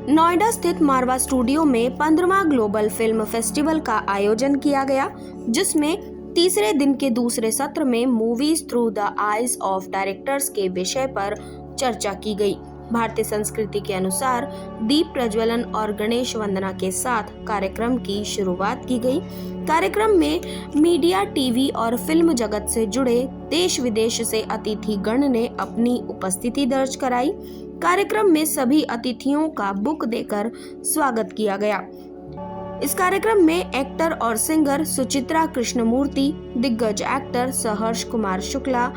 नोएडा स्थित मारवा स्टूडियो में 15वां global film festival का आयोजन किया गया, जिसमें तीसरे दिन के दूसरे सत्र में movies through the eyes of directors के विषय पर चर्चा की गई। भारतीय संस्कृति के अनुसार दीप प्रज्वलन और गणेश वंदना के साथ कार्यक्रम की शुरुआत की गई। कार्यक्रम में मीडिया, टीवी और फिल्म जगत से जुड़े देश विदेश से अतिथिगण ने अपनी उपस्थिति दर्ज कराई। कार्यक्रम में सभी अतिथियों का बुक देकर स्वागत किया गया। इस कार्यक्रम में एक्टर और सिंगर सुचित्रा कृष्णमूर्ति, दिग्गज एक्टर सहर्ष कुमार शुक्ला,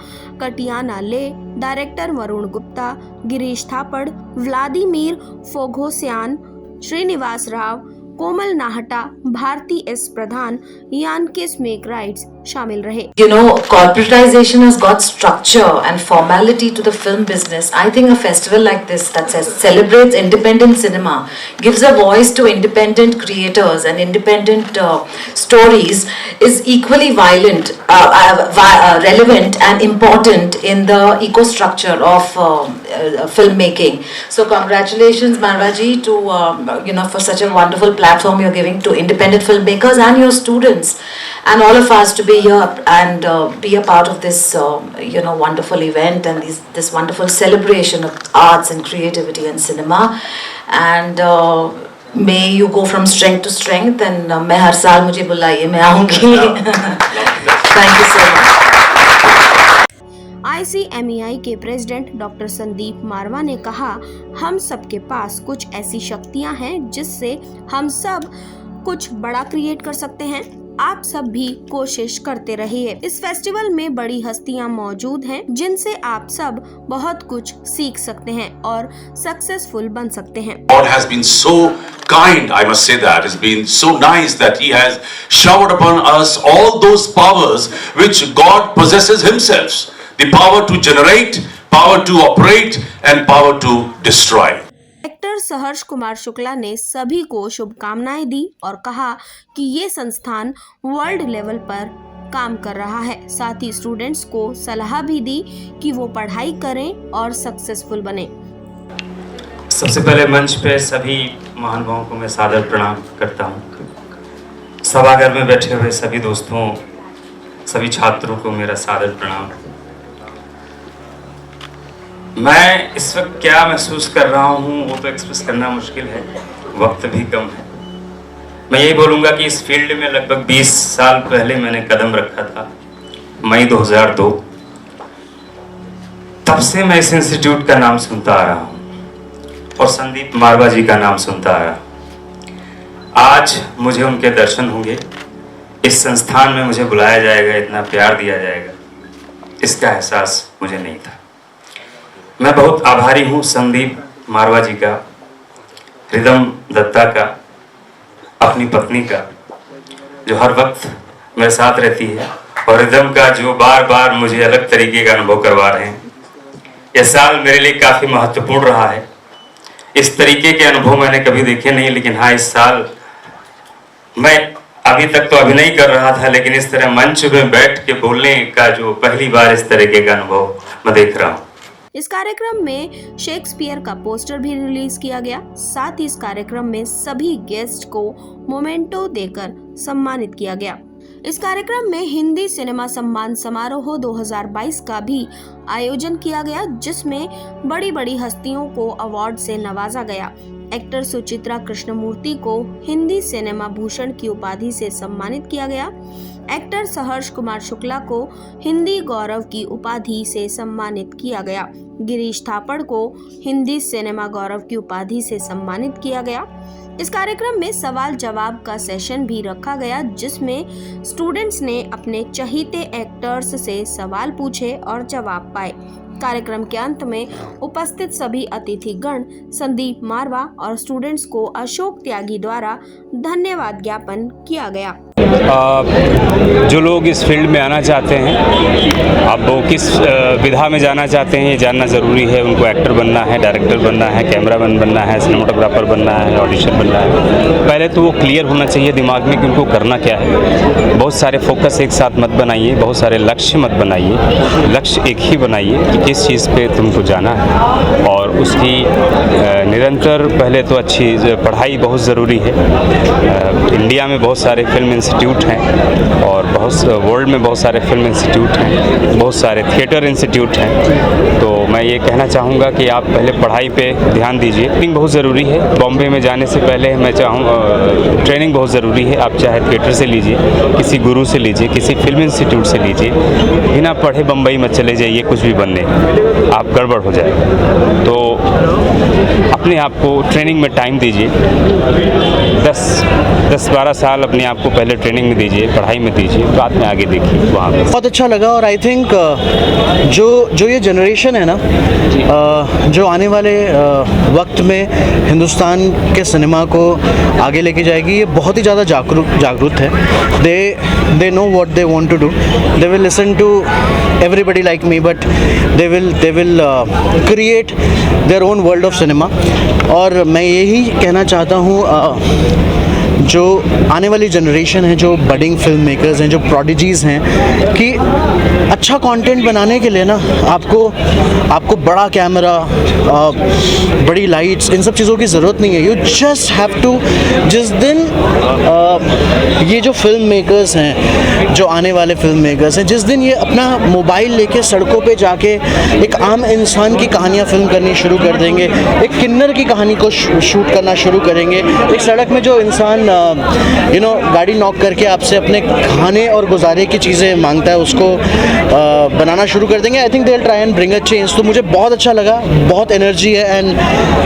कटियाना ले, डायरेक्टर वरुण गुप्ता, गिरीश थापड़, व्लादिमीर फोघोस्यान, श्रीनिवास राव, कोमल नाहटा, भारती एस प्रधान, यानकिस मेकराइट्स शामिल रहे। You know, corporatization has got structure and formality to the film business. I think a festival like this that celebrates independent cinema, gives a voice to independent creators and independent stories is equally relevant and important in the eco-structure of filmmaking. So congratulations Marwaji to for such a wonderful platform you're giving to independent filmmakers and your students and all of us to be here and be a part of this wonderful event and this wonderful celebration of arts and creativity and cinema, and may you go from strength to strength and मैं हर साल मुझे बुलाइए, मैं आऊँगी। Thank you so much. ICMEI के president doctor Sandeep मारवा ने कहा, हम सबके पास कुछ ऐसी शक्तियां हैं जिससे हम सब कुछ बड़ा क्रिएट कर सकते हैं। आप सब भी कोशिश करते रहिए। इस फेस्टिवल में बड़ी हस्तियां मौजूद हैं जिनसे आप सब बहुत कुछ सीख सकते हैं और सक्सेसफुल बन सकते हैं। God has been so kind, I must say that. It's been so nice that He has showered upon us all those powers which God possesses Himself. The power to generate, power to operate and power to destroy. Actor सहर्ष कुमार शुक्ला ने सभी को शुभकामनाएं दी और कहा कि ये संस्थान वर्ल्ड लेवल पर काम कर रहा है। साथ ही स्टूडेंट्स को सलाह भी दी कि वो पढ़ाई करें और सक्सेसफुल बने। सबसे पहले मंच पे सभी महानुभावों को मैं सादर प्रणाम करता हूँ। सभागार में बैठे हुए सभी दोस्तों, सभी छात्रों को मेरा सादर प्रणाम। मैं इस वक्त क्या महसूस कर रहा हूँ वो तो एक्सप्रेस करना मुश्किल है, वक्त भी कम है। मैं यही बोलूँगा कि इस फील्ड में लगभग 20 साल पहले मैंने कदम रखा था, मई 2002। तब से मैं इस इंस्टीट्यूट का नाम सुनता आ रहा हूँ और संदीप मारवा जी का नाम सुनता आ रहा। आज मुझे उनके दर्शन होंगे, इस संस्थान में मुझे बुलाया जाएगा, इतना प्यार दिया जाएगा, इसका एहसास मुझे नहीं था। मैं बहुत आभारी हूँ संदीप मारवा जी का, रिदम दत्ता का, अपनी पत्नी का जो हर वक्त मेरे साथ रहती है, और रिदम का जो बार बार मुझे अलग तरीके का अनुभव करवा रहे हैं। यह साल मेरे लिए काफ़ी महत्वपूर्ण रहा है। इस तरीके के अनुभव मैंने कभी देखे नहीं, लेकिन हाँ, इस साल मैं अभी तक तो अभिनय कर रहा था, लेकिन इस तरह मंच में बैठ के बोलने का जो पहली बार इस तरीके का अनुभव मैं देख रहा हूँ। इस कार्यक्रम में शेक्सपियर का पोस्टर भी रिलीज किया गया। साथ ही इस कार्यक्रम में सभी गेस्ट को मोमेंटो देकर सम्मानित किया गया। इस कार्यक्रम में हिंदी सिनेमा सम्मान समारोह 2022 का भी आयोजन किया गया, जिसमें बड़ी बड़ी हस्तियों को अवार्ड से नवाजा गया। एक्टर सुचित्रा कृष्णमूर्ति को हिंदी सिनेमा भूषण की उपाधि से सम्मानित किया गया। एक्टर सहर्ष कुमार शुक्ला को हिंदी गौरव की उपाधि से सम्मानित किया गया। गिरीश थापड़ को हिंदी सिनेमा गौरव की उपाधि से सम्मानित किया गया। इस कार्यक्रम में सवाल जवाब का सेशन भी रखा गया, जिसमें स्टूडेंट्स ने अपने चहीते एक्टर्स से सवाल पूछे और जवाब पाए। कार्यक्रम के अंत में उपस्थित सभी अतिथिगण संदीप मारवा और स्टूडेंट्स को अशोक त्यागी द्वारा धन्यवाद ज्ञापन किया गया। जो लोग इस फील्ड में आना चाहते हैं, अब वो किस विधा में जाना चाहते हैं ये जानना ज़रूरी है। उनको एक्टर बनना है, डायरेक्टर बनना है, कैमरामैन बनना है, सिनेमाटोग्राफर बनना है, ऑडिशन बनना है। पहले तो वो क्लियर होना चाहिए दिमाग में कि उनको करना क्या है। बहुत सारे फोकस एक साथ मत बनाइए, बहुत सारे लक्ष्य मत बनाइए। लक्ष्य एक ही बनाइए कि किस चीज़ पे तुमको जाना है, और उसकी निरंतर पहले तो अच्छी पढ़ाई बहुत ज़रूरी है। इंडिया में बहुत सारे फिल्म इंस्टीट्यूट हैं और वर्ल्ड में बहुत सारे फिल्म इंस्टीट्यूट हैं, बहुत सारे थिएटर इंस्टीट्यूट हैं। तो मैं ये कहना चाहूँगा कि आप पहले पढ़ाई पे ध्यान दीजिए। ट्रेनिंग बहुत ज़रूरी है। बॉम्बे में जाने से पहले मैं ट्रेनिंग बहुत ज़रूरी है। आप चाहे थिएटर से लीजिए, किसी गुरु से लीजिए, किसी फिल्म इंस्टीट्यूट से लीजिए। बिना पढ़े बम्बई मत चले जाइए कुछ भी बनने, आप गड़बड़ हो जाए। तो अपने आप को ट्रेनिंग में टाइम दीजिए। 10-12 साल अपने आप को पहले ट्रेनिंग में दीजिए, पढ़ाई में दीजिए, बाद में आगे देखिए वहाँ पे। बहुत अच्छा लगा। और आई थिंक जो ये जनरेशन है ना, जो आने वाले वक्त में हिंदुस्तान के सिनेमा को आगे लेके जाएगी, ये बहुत ही ज़्यादा जागरूक है। They know what they want to do. They will listen to everybody like me, but they will create their own world of cinema। और मैं यही कहना चाहता हूँ जो आने वाली जनरेशन है, जो बडिंग फिल्म मेकर्स हैं, जो प्रोडिजीज़ हैं, कि अच्छा कंटेंट बनाने के लिए ना आपको बड़ा कैमरा, बड़ी लाइट्स, इन सब चीज़ों की ज़रूरत नहीं है। यू जस्ट हैव टू, जिस दिन ये जो फिल्म मेकर्स हैं, जो आने वाले फिल्म मेकर्स हैं, जिस दिन ये अपना मोबाइल लेके सड़कों पे जाके एक आम इंसान की कहानियाँ फिल्म करनी शुरू कर देंगे, एक किन्नर की कहानी को शूट करना शुरू करेंगे, एक सड़क में जो इंसान गाड़ी नॉक करके आपसे अपने खाने और गुजारे की चीज़ें मांगता है, उसको बनाना शुरू कर देंगे। I think they will try and bring a change. तो मुझे बहुत अच्छा लगा, बहुत एनर्जी है,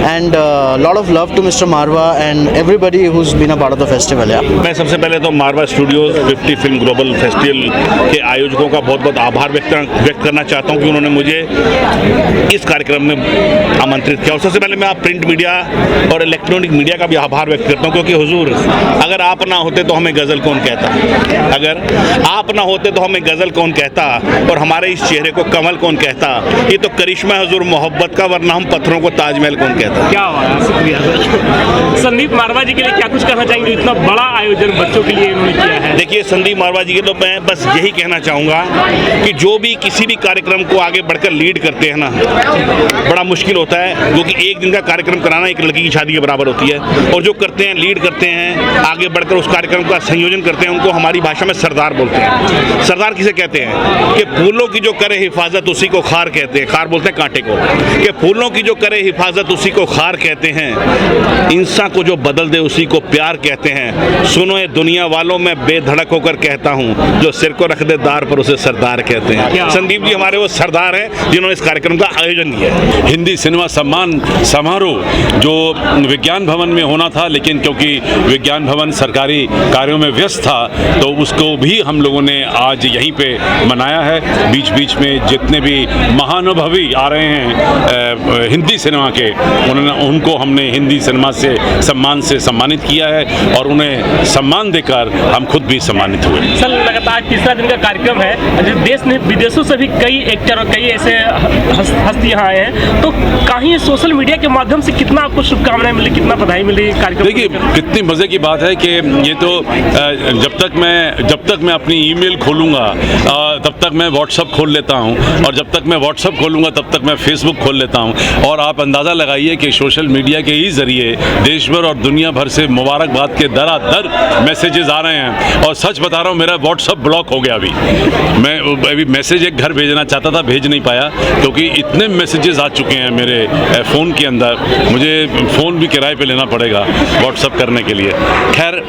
and lot of love to mister Marwah and everybody who is been a part of the festival. मैं सबसे पहले तो Marwah studios 50 film global festival के आयोजकों का बहुत बहुत आभार व्यक्त करना चाहता हूं कि उन्होंने मुझे इस कार्यक्रम में आमंत्रित किया। और सबसे पहले मैं प्रिंट मीडिया और इलेक्ट्रॉनिक मीडिया का भी आभार व्यक्त करता हूं, क्योंकि हुजूर, अगर आप ना होते तो हमें गज़ल कौन कहता, अगर आप ना होते तो हमें गज़ल कौन कहता, और हमारे इस चेहरे को कमल कौन कहता। ये तो करिश्मा हुजूर मोहब्बत का, वरना हम पत्थरों को ताजमहल कौन कहता। क्या हुआ, शुक्रिया सर। संदीप मारवा जी के लिए क्या कुछ कहना चाहेंगे, इतना बड़ा आयोजन बच्चों के लिए इन्होंने किया है? देखिए, संदीप मारवा जी के तो मैं बस यही कहना चाहूँगा कि जो भी किसी भी कार्यक्रम को आगे बढ़कर लीड करते हैं ना, बड़ा मुश्किल होता है, क्योंकि एक दिन का कार्यक्रम कराना एक लड़की की शादी के बराबर होती है। और जो करते हैं, लीड करते हैं, आगे बढ़कर उस कार्यक्रम का संयोजन करते हैं, उनको हमारी भाषा में सरदार बोलते हैं। सरदार किसे कहते हैं? कि फूलों की जो करे हिफाजत उसी को खार कहते हैं। खार बोलते हैं कांटे को। कि फूलों की जो करे हिफाजत उसी को खार कहते हैं, इंसान को जो बदल दे उसी को प्यार कहते हैं। सुनो ये दुनिया वालों, मैं बेधड़क होकर कहता हूँ, जो सिर को रख दे दार पर उसे सरदार कहते हैं। संदीप जी हमारे वो सरदार हैं जिन्होंने इस कार्यक्रम का आयोजन किया है। हिंदी सिनेमा सम्मान समारोह जो विज्ञान भवन में होना था, लेकिन क्योंकि विज्ञान भवन सरकारी कार्यों में व्यस्त था, तो उसको भी हम लोगों ने आज यहीं पे मनाया है। बीच बीच में जितने भी महानुभवी आ रहे हैं हिंदी सिनेमा के, उनको हमने हिंदी सिनेमा से सम्मानित किया है, और उन्हें सम्मान देकर हम खुद भी सम्मानित हुए। सर, लगातार तीसरा दिन का कार्यक्रम है। देश में विदेशों से भी कई एक्टर और कई ऐसे हस्ती यहाँ आए हैं, तो कहीं सोशल मीडिया के माध्यम से कितना आपको शुभकामनाएं मिली, कितना बधाई मिली कार्यक्रम? देखिए, कितनी मज़े की बात है कि ये तो जब तक मैं अपनी ईमेल खोलूँगा तब तक मैं व्हाट्सअप खोल लेता हूँ, और जब तक मैं व्हाट्सअप खोलूँगा तब तक मैं फेसबुक खोल लेता हूँ। और आप अंदाज़ा लगाइए कि सोशल मीडिया के ही ज़रिए देश भर और दुनिया भर से मुबारकबाद के दर मैसेजेस आ रहे हैं। और सच बता रहा हूँ, मेरा व्हाट्सअप ब्लॉक हो गया। मैं अभी मैसेज एक घर भेजना चाहता था, भेज नहीं पाया, क्योंकि इतने मैसेजेस आ चुके हैं मेरे फ़ोन के अंदर। मुझे फ़ोन भी किराए पे लेना पड़ेगा व्हाट्सअप करने के लिए। खैर,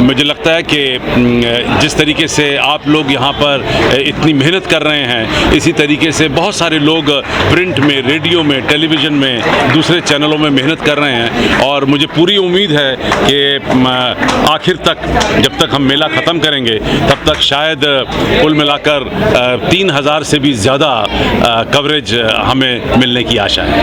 मुझे लगता है कि जिस तरीके से आप लोग यहाँ पर इतनी मेहनत कर रहे हैं, इसी तरीके से बहुत सारे लोग प्रिंट में, रेडियो में, टेलीविज़न में, दूसरे चैनलों में मेहनत कर रहे हैं। और मुझे पूरी उम्मीद है कि आखिर तक, जब तक हम मेला ख़त्म करेंगे, तब तक शायद कुल मिलाकर 3000 से भी ज़्यादा कवरेज हमें मिलने की आशा है।